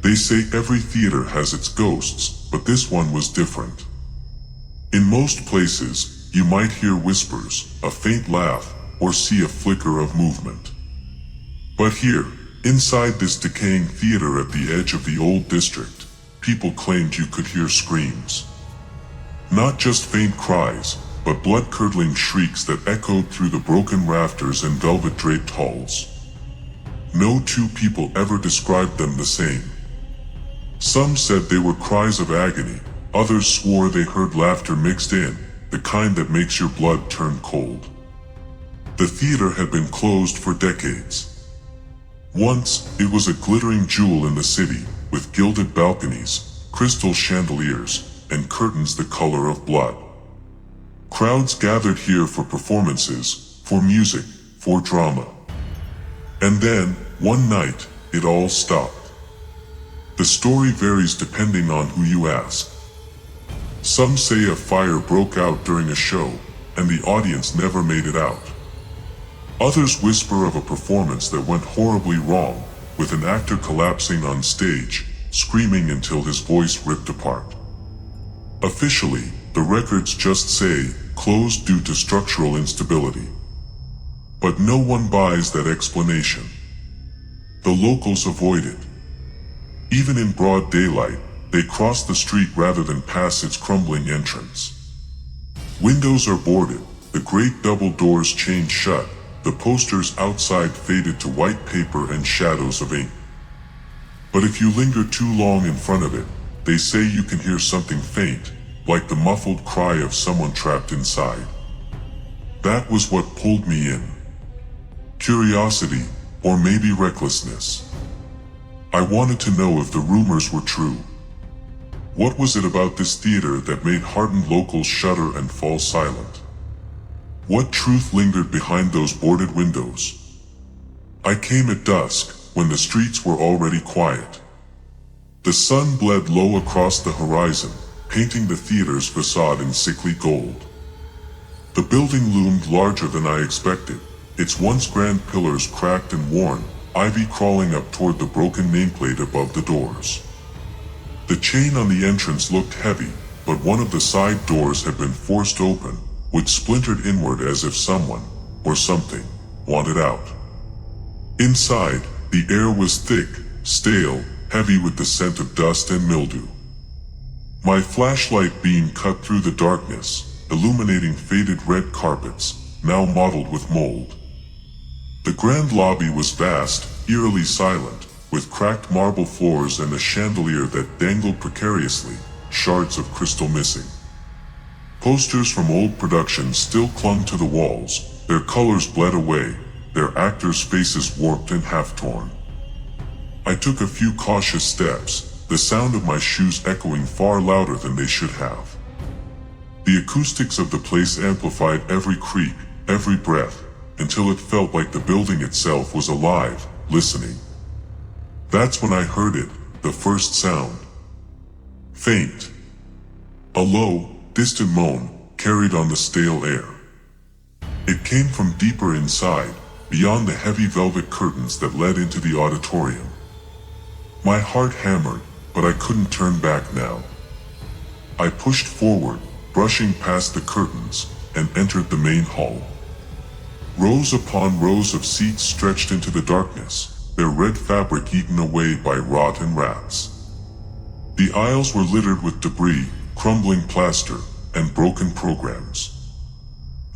They say every theater has its ghosts, but this one was different. In most places, you might hear whispers, a faint laugh, or see a flicker of movement. But here, inside this decaying theater at the edge of the old district, people claimed you could hear screams. Not just faint cries, but blood-curdling shrieks that echoed through the broken rafters and velvet-draped halls. No two people ever described them the same. Some said they were cries of agony, others swore they heard laughter mixed in, the kind that makes your blood turn cold. The theater had been closed for decades. Once, it was a glittering jewel in the city, with gilded balconies, crystal chandeliers, and curtains the color of blood. Crowds gathered here for performances, for music, for drama. And then, one night, it all stopped. The story varies depending on who you ask. Some say a fire broke out during a show, and the audience never made it out. Others whisper of a performance that went horribly wrong, with an actor collapsing on stage, screaming until his voice ripped apart. Officially, the records just say, closed due to structural instability. But no one buys that explanation. The locals avoid it. Even in broad daylight, they cross the street rather than pass its crumbling entrance. Windows are boarded, the great double doors chained shut, the posters outside faded to white paper and shadows of ink. But if you linger too long in front of it, they say you can hear something faint, like the muffled cry of someone trapped inside. That was what pulled me in. Curiosity, or maybe recklessness. I wanted to know if the rumors were true. What was it about this theater that made hardened locals shudder and fall silent? What truth lingered behind those boarded windows? I came at dusk, when the streets were already quiet. The sun bled low across the horizon, painting the theater's facade in sickly gold. The building loomed larger than I expected, its once grand pillars cracked and worn, ivy crawling up toward the broken nameplate above the doors. The chain on the entrance looked heavy, but one of the side doors had been forced open, which splintered inward as if someone, or something, wanted out. Inside, the air was thick, stale, heavy with the scent of dust and mildew. My flashlight beam cut through the darkness, illuminating faded red carpets, now mottled with mold. The grand lobby was vast, eerily silent, with cracked marble floors and a chandelier that dangled precariously, shards of crystal missing. Posters from old productions still clung to the walls, their colors bled away, their actors' faces warped and half-torn. I took a few cautious steps, the sound of my shoes echoing far louder than they should have. The acoustics of the place amplified every creak, every breath, until it felt like the building itself was alive, listening. That's when I heard it, the first sound. Faint. A low, distant moan, carried on the stale air. It came from deeper inside, beyond the heavy velvet curtains that led into the auditorium. My heart hammered, but I couldn't turn back now. I pushed forward, brushing past the curtains, and entered the main hall. Rows upon rows of seats stretched into the darkness, their red fabric eaten away by rot and rats. The aisles were littered with debris, crumbling plaster, and broken programs.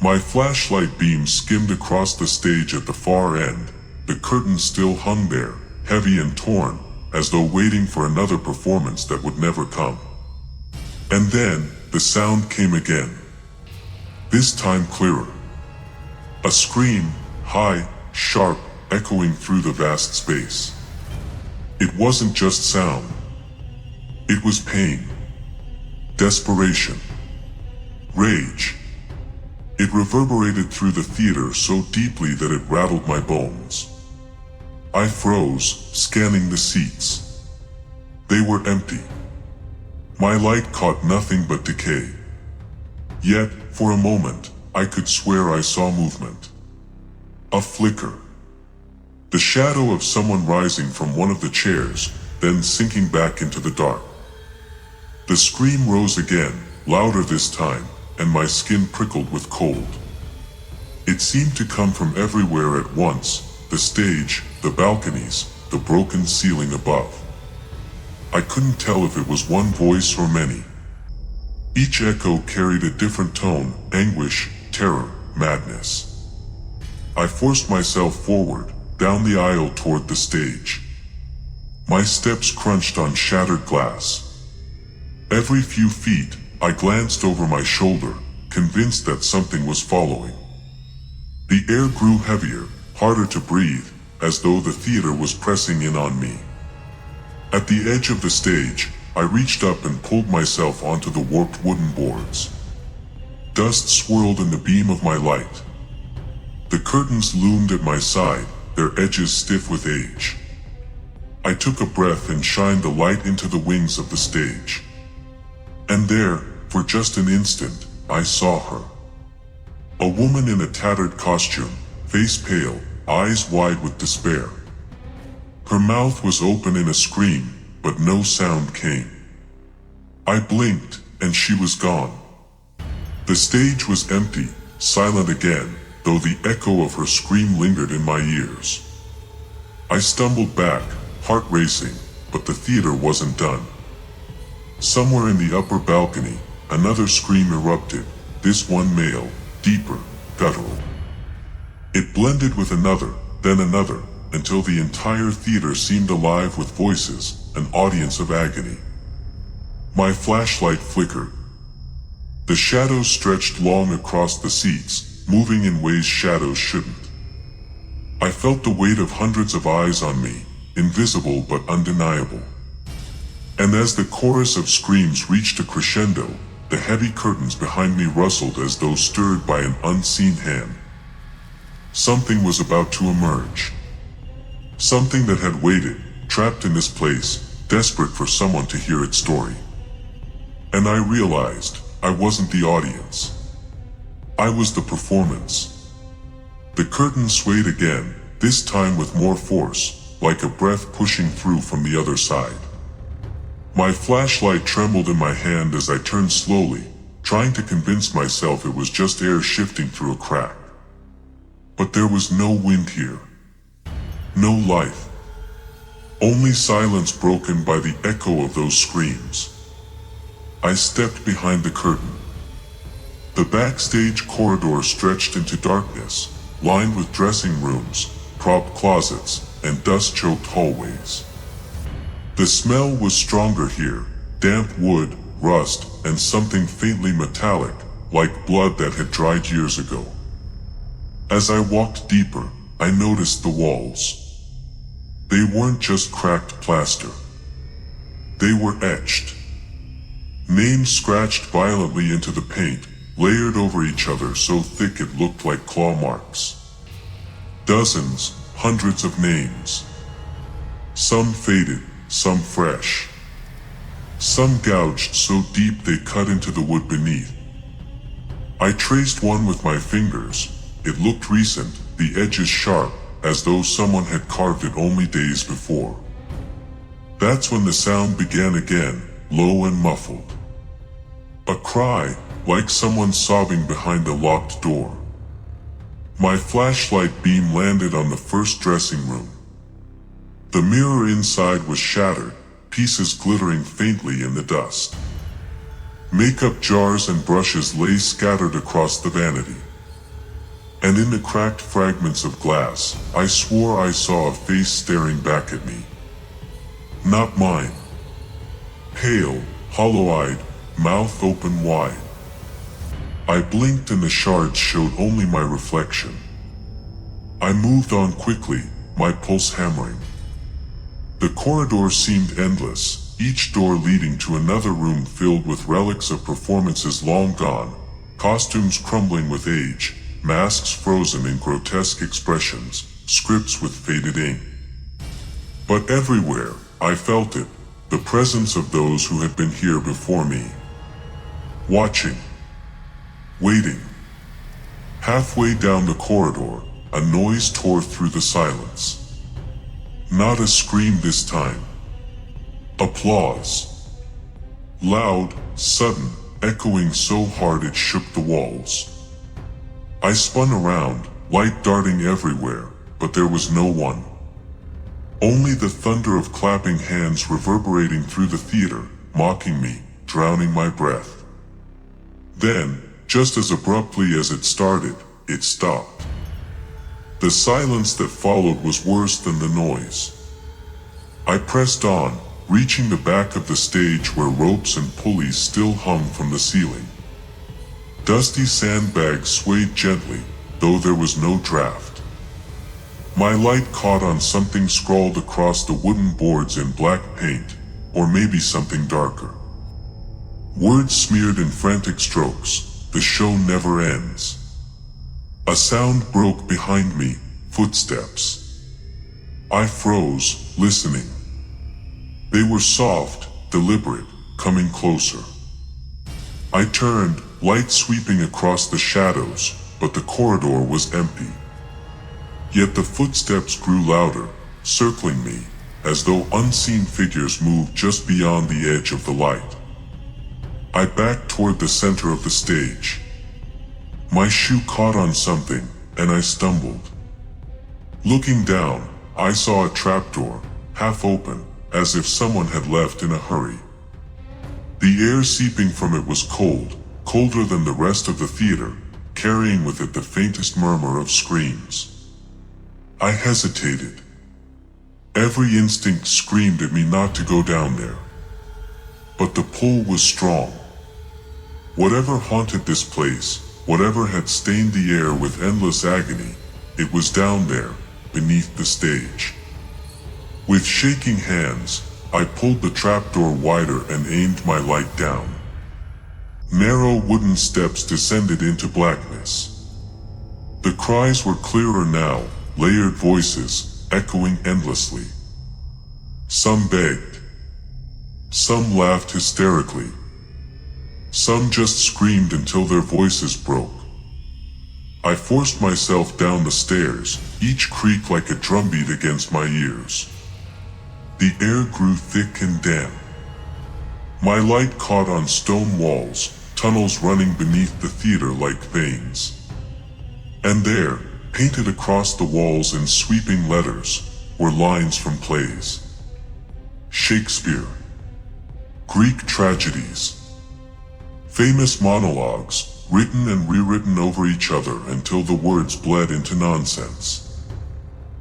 My flashlight beam skimmed across the stage at the far end, the curtain still hung there, heavy and torn, as though waiting for another performance that would never come. And then, the sound came again. This time clearer. A scream, high, sharp, echoing through the vast space. It wasn't just sound. It was pain. Desperation. Rage. It reverberated through the theater so deeply that it rattled my bones. I froze, scanning the seats. They were empty. My light caught nothing but decay. Yet, for a moment, I could swear I saw movement. A flicker. The shadow of someone rising from one of the chairs, then sinking back into the dark. The scream rose again, louder this time, and my skin prickled with cold. It seemed to come from everywhere at once, the stage, the balconies, the broken ceiling above. I couldn't tell if it was one voice or many. Each echo carried a different tone, anguish, terror, madness. I forced myself forward, down the aisle toward the stage. My steps crunched on shattered glass. Every few feet, I glanced over my shoulder, convinced that something was following. The air grew heavier, harder to breathe, as though the theater was pressing in on me. At the edge of the stage, I reached up and pulled myself onto the warped wooden boards. Dust swirled in the beam of my light. The curtains loomed at my side, their edges stiff with age. I took a breath and shined the light into the wings of the stage. And there, for just an instant, I saw her. A woman in a tattered costume, face pale, eyes wide with despair. Her mouth was open in a scream, but no sound came. I blinked, and she was gone. The stage was empty, silent again, though the echo of her scream lingered in my ears. I stumbled back, heart racing, but the theater wasn't done. Somewhere in the upper balcony, another scream erupted, this one male, deeper, guttural. It blended with another, then another, until the entire theater seemed alive with voices, an audience of agony. My flashlight flickered. The shadows stretched long across the seats, moving in ways shadows shouldn't. I felt the weight of hundreds of eyes on me, invisible but undeniable. And as the chorus of screams reached a crescendo, the heavy curtains behind me rustled as though stirred by an unseen hand. Something was about to emerge. Something that had waited, trapped in this place, desperate for someone to hear its story. And I realized I wasn't the audience. I was the performance. The curtain swayed again, this time with more force, like a breath pushing through from the other side. My flashlight trembled in my hand as I turned slowly, trying to convince myself it was just air shifting through a crack. But there was no wind here. No life. Only silence broken by the echo of those screams. I stepped behind the curtain. The backstage corridor stretched into darkness, lined with dressing rooms, prop closets, and dust-choked hallways. The smell was stronger here, damp wood, rust, and something faintly metallic, like blood that had dried years ago. As I walked deeper, I noticed the walls. They weren't just cracked plaster. They were etched. Names scratched violently into the paint, layered over each other so thick it looked like claw marks. Dozens, hundreds of names. Some faded, some fresh. Some gouged so deep they cut into the wood beneath. I traced one with my fingers. It looked recent, the edges sharp, as though someone had carved it only days before. That's when the sound began again, low and muffled. A cry, like someone sobbing behind a locked door. My flashlight beam landed on the first dressing room. The mirror inside was shattered, pieces glittering faintly in the dust. Makeup jars and brushes lay scattered across the vanity. And in the cracked fragments of glass, I swore I saw a face staring back at me. Not mine. Pale, hollow-eyed, mouth open wide. I blinked and the shards showed only my reflection. I moved on quickly, my pulse hammering. The corridor seemed endless, each door leading to another room filled with relics of performances long gone, costumes crumbling with age, masks frozen in grotesque expressions, scripts with faded ink. But everywhere, I felt it, the presence of those who had been here before me. Watching. Waiting. Halfway down the corridor, a noise tore through the silence. Not a scream this time. Applause. Loud, sudden, echoing so hard it shook the walls. I spun around, light darting everywhere, but there was no one. Only the thunder of clapping hands reverberating through the theater, mocking me, drowning my breath. Then, just as abruptly as it started, it stopped. The silence that followed was worse than the noise. I pressed on, reaching the back of the stage where ropes and pulleys still hung from the ceiling. Dusty sandbags swayed gently, though there was no draft. My light caught on something scrawled across the wooden boards in black paint, or maybe something darker. Words smeared in frantic strokes, "The show never ends." A sound broke behind me, footsteps. I froze, listening. They were soft, deliberate, coming closer. I turned, light sweeping across the shadows, but the corridor was empty. Yet the footsteps grew louder, circling me, as though unseen figures moved just beyond the edge of the light. I backed toward the center of the stage. My shoe caught on something, and I stumbled. Looking down, I saw a trapdoor, half open, as if someone had left in a hurry. The air seeping from it was cold, colder than the rest of the theater, carrying with it the faintest murmur of screams. I hesitated. Every instinct screamed at me not to go down there. But the pull was strong. Whatever haunted this place, whatever had stained the air with endless agony, it was down there, beneath the stage. With shaking hands, I pulled the trapdoor wider and aimed my light down. Narrow wooden steps descended into blackness. The cries were clearer now, layered voices, echoing endlessly. Some begged. Some laughed hysterically. Some just screamed until their voices broke. I forced myself down the stairs, each creak like a drumbeat against my ears. The air grew thick and damp. My light caught on stone walls, tunnels running beneath the theater like veins. And there, painted across the walls in sweeping letters, were lines from plays. Shakespeare. Greek tragedies. Famous monologues, written and rewritten over each other until the words bled into nonsense.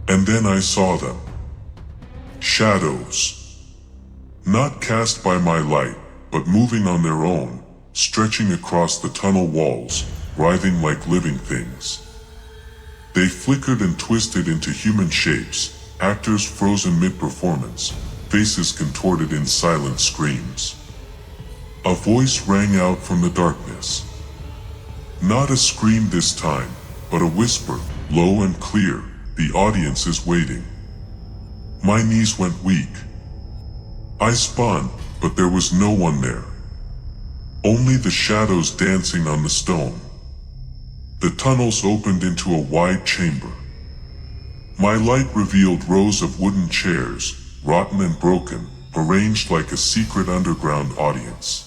And then I saw them. Shadows. Not cast by my light, but moving on their own, stretching across the tunnel walls, writhing like living things. They flickered and twisted into human shapes, actors frozen mid-performance, faces contorted in silent screams. A voice rang out from the darkness. Not a scream this time, but a whisper, low and clear, "The audience is waiting." My knees went weak. I spun, but there was no one there. Only the shadows dancing on the stone. The tunnels opened into a wide chamber. My light revealed rows of wooden chairs, rotten and broken, arranged like a secret underground audience.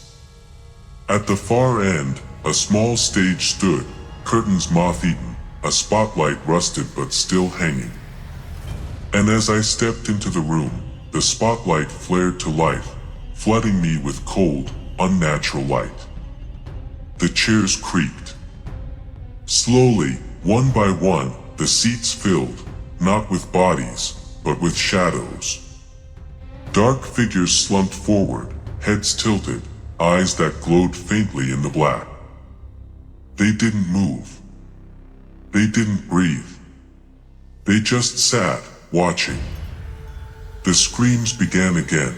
At the far end, a small stage stood, curtains moth-eaten, a spotlight rusted but still hanging. And as I stepped into the room, the spotlight flared to life, flooding me with cold, unnatural light. The chairs creaked. Slowly, one by one, the seats filled, not with bodies, but with shadows. Dark figures slumped forward, heads tilted, eyes that glowed faintly in the black. They didn't move. They didn't breathe. They just sat, watching. The screams began again.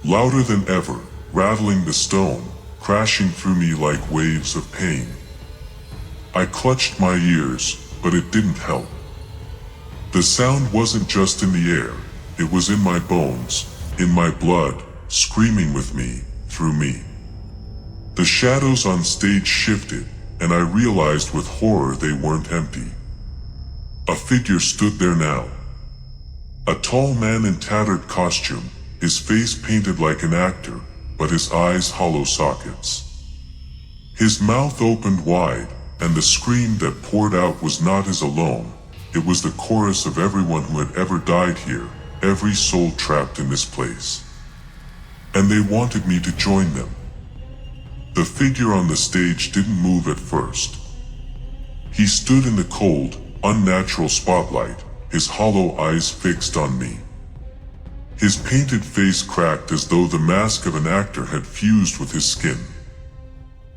Louder than ever, rattling the stone, crashing through me like waves of pain. I clutched my ears, but it didn't help. The sound wasn't just in the air, it was in my bones, in my blood, screaming with me, through me. The shadows on stage shifted, and I realized with horror they weren't empty. A figure stood there now. A tall man in tattered costume, his face painted like an actor, but his eyes hollow sockets. His mouth opened wide, and the scream that poured out was not his alone. It was the chorus of everyone who had ever died here, every soul trapped in this place. And they wanted me to join them. The figure on the stage didn't move at first. He stood in the cold, unnatural spotlight, his hollow eyes fixed on me. His painted face cracked as though the mask of an actor had fused with his skin.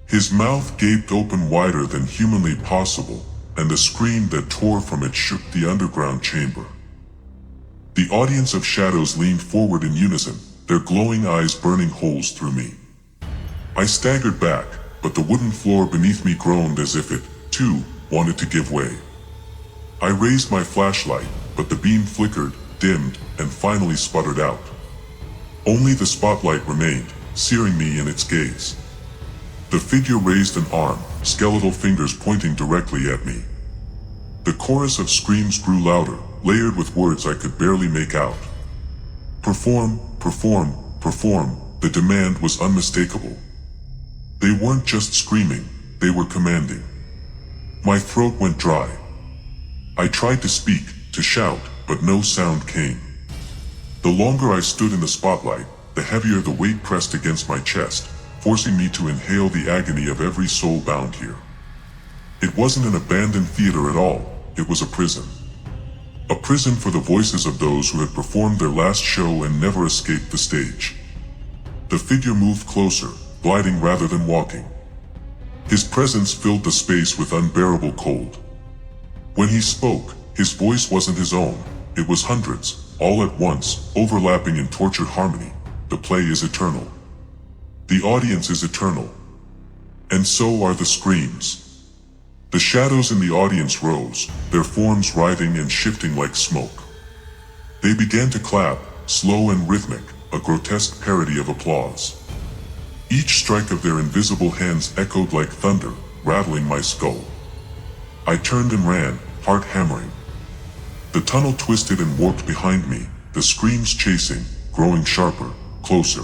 His mouth gaped open wider than humanly possible, and the scream that tore from it shook the underground chamber. The audience of shadows leaned forward in unison, their glowing eyes burning holes through me. I staggered back, but the wooden floor beneath me groaned as if it, too, wanted to give way. I raised my flashlight, but the beam flickered, dimmed, and finally sputtered out. Only the spotlight remained, searing me in its gaze. The figure raised an arm, skeletal fingers pointing directly at me. The chorus of screams grew louder, layered with words I could barely make out. Perform, perform, perform, the demand was unmistakable. They weren't just screaming, they were commanding. My throat went dry. I tried to speak, to shout, but no sound came. The longer I stood in the spotlight, the heavier the weight pressed against my chest, forcing me to inhale the agony of every soul bound here. It wasn't an abandoned theater at all, it was a prison. A prison for the voices of those who had performed their last show and never escaped the stage. The figure moved closer, gliding rather than walking. His presence filled the space with unbearable cold. When he spoke, his voice wasn't his own, it was hundreds, all at once, overlapping in tortured harmony. The play is eternal. The audience is eternal. And so are the screams. The shadows in the audience rose, their forms writhing and shifting like smoke. They began to clap, slow and rhythmic, a grotesque parody of applause. Each strike of their invisible hands echoed like thunder, rattling my skull. I turned and ran, heart hammering. The tunnel twisted and warped behind me, the screams chasing, growing sharper, closer.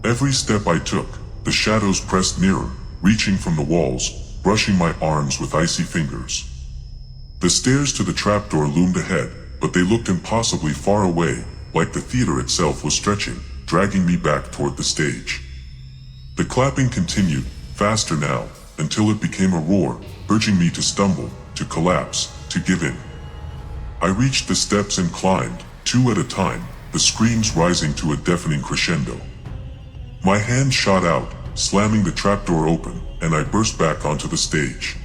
Every step I took, the shadows pressed nearer, reaching from the walls, brushing my arms with icy fingers. The stairs to the trapdoor loomed ahead, but they looked impossibly far away, like the theater itself was stretching, dragging me back toward the stage. The clapping continued, faster now, until it became a roar, urging me to stumble, to collapse, to give in. I reached the steps and climbed, two at a time, the screams rising to a deafening crescendo. My hand shot out, slamming the trapdoor open, and I burst back onto the stage.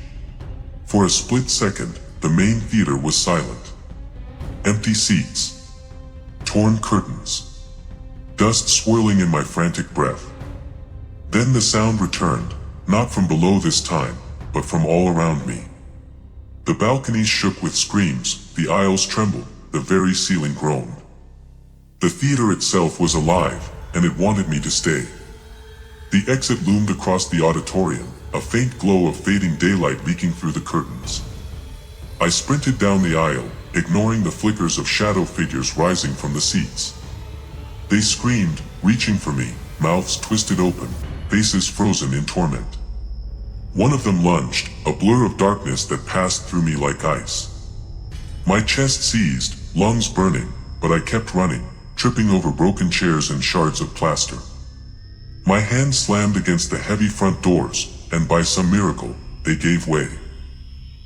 For a split second, the main theater was silent. Empty seats. Torn curtains. Dust swirling in my frantic breath. Then the sound returned, not from below this time, but from all around me. The balconies shook with screams, the aisles trembled, the very ceiling groaned. The theater itself was alive, and it wanted me to stay. The exit loomed across the auditorium, a faint glow of fading daylight leaking through the curtains. I sprinted down the aisle, ignoring the flickers of shadow figures rising from the seats. They screamed, reaching for me, mouths twisted open, faces frozen in torment. One of them lunged, a blur of darkness that passed through me like ice. My chest seized, lungs burning, but I kept running, tripping over broken chairs and shards of plaster. My hand slammed against the heavy front doors, and by some miracle, they gave way.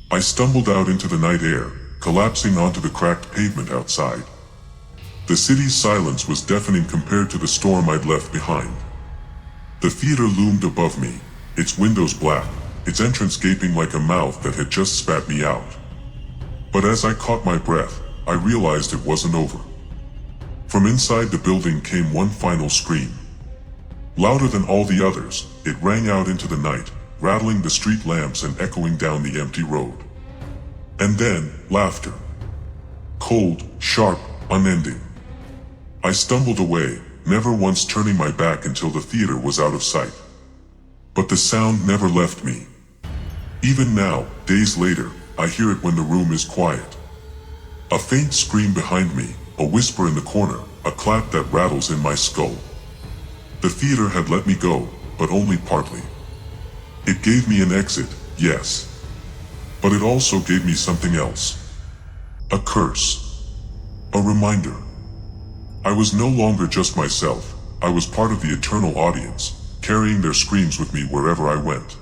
I stumbled out into the night air, collapsing onto the cracked pavement outside. The city's silence was deafening compared to the storm I'd left behind. The theater loomed above me, its windows black, its entrance gaping like a mouth that had just spat me out. But as I caught my breath, I realized it wasn't over. From inside the building came one final scream. Louder than all the others, it rang out into the night, rattling the street lamps and echoing down the empty road. And then, laughter. Cold, sharp, unending. I stumbled away, never once turning my back until the theater was out of sight. But the sound never left me. Even now, days later, I hear it when the room is quiet. A faint scream behind me, a whisper in the corner, a clap that rattles in my skull. The theater had let me go, but only partly. It gave me an exit, yes. But it also gave me something else. A curse. A reminder. I was no longer just myself, I was part of the eternal audience, carrying their screams with me wherever I went.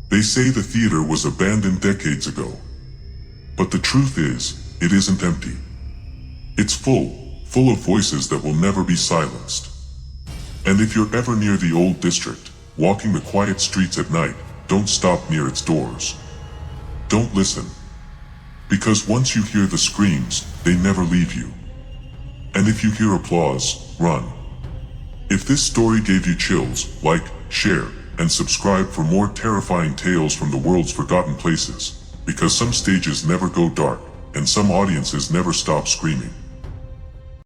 They say the theater was abandoned decades ago. But the truth is, it isn't empty. It's full of voices that will never be silenced. And if you're ever near the old district, walking the quiet streets at night, don't stop near its doors. Don't listen. Because once you hear the screams, they never leave you. And if you hear applause, run. If this story gave you chills, like, share, and subscribe for more terrifying tales from the world's forgotten places, because some stages never go dark, and some audiences never stop screaming.